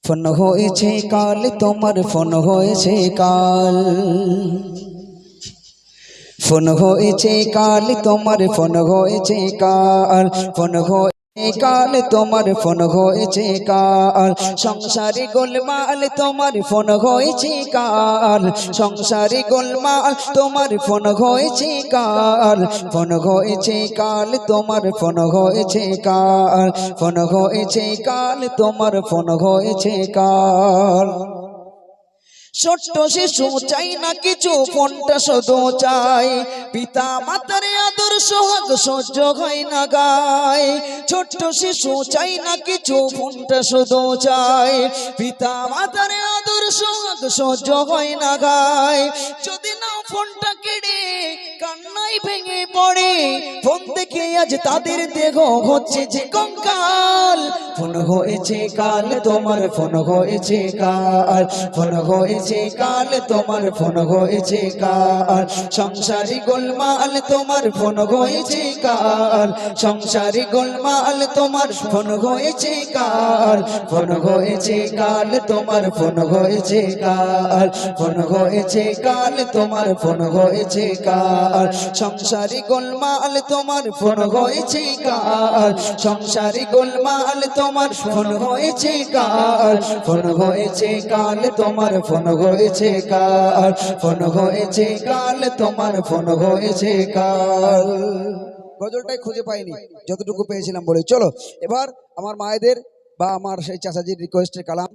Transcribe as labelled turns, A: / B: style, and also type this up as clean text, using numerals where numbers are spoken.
A: Phone হয়েছে কাল, তোমার ফোন হয়েছে কাল, ফোন হয়েছে কাল, তোমার ফোন হয়েছে কাল, ফোন হয়েছে কাল, তোমার ফোন হয়েছে কাল, সংসারে গোলমাল, তোমার ফোন হয়েছে কাল, সংসারে গোলমাল, তোমার ফোন হয়েছে কাল, ফোন হয়েছে কাল, তোমার ফোন হয়েছে কাল, ফোন হয়েছে কাল, তোমার ফোন হয়েছে কাল। ছোট্ট শিশু চাই না কিছু, ফোনটা শুধু চাই, পিতা মাতার আদর সোহাগ সহ্য হয় না গায়। ছোট্ট শিশু চাই না কিছু, ফোনটা শুধু চাই, পিতা মাতার আদর সোহাগ সহ্য হয় না গায়। যদি না ফোনটা কেড়ে কান্নাই ভেঙে পড়ে, ফোন দেখে আজ তাদের দেহ হচ্ছে যে কঙ্কাল। ফোন হয়েছে কাল, তোমার ফোন হয়েছে কাল, ফোন হয়েছে কাল, তোমার ফোন হয়েছে কাল, সংসারি গোলমাল, তোমার ফোন হয়েছে কাল, সংসারি গোলমাল, তোমার ফোন হয়েছে কাল, ফোন হয়েছে কাল, তোমার ফোন হয়েছে কাল, ফোন হয়েছে কাল, তোমার ফোন হয়েছে কাল, সংসারি গোলমাল, তোমার ফোন হয়েছে কাল, সংসারি গোলমাল, তোমার ফোন হয়েছে কাল, ফোন হয়েছে কাল, তোমার ফোন হয়েছে কাল, ফোন হয়েছে কাল, তোমার ফোন হয়েছে কাল। গজলটাই খুঁজে পাইনি, যতটুকু পেয়েছিলাম বলে। চলো এবার আমার মায়েদের বা আমার সেই চাচাজির রিকোয়েস্টের কালাম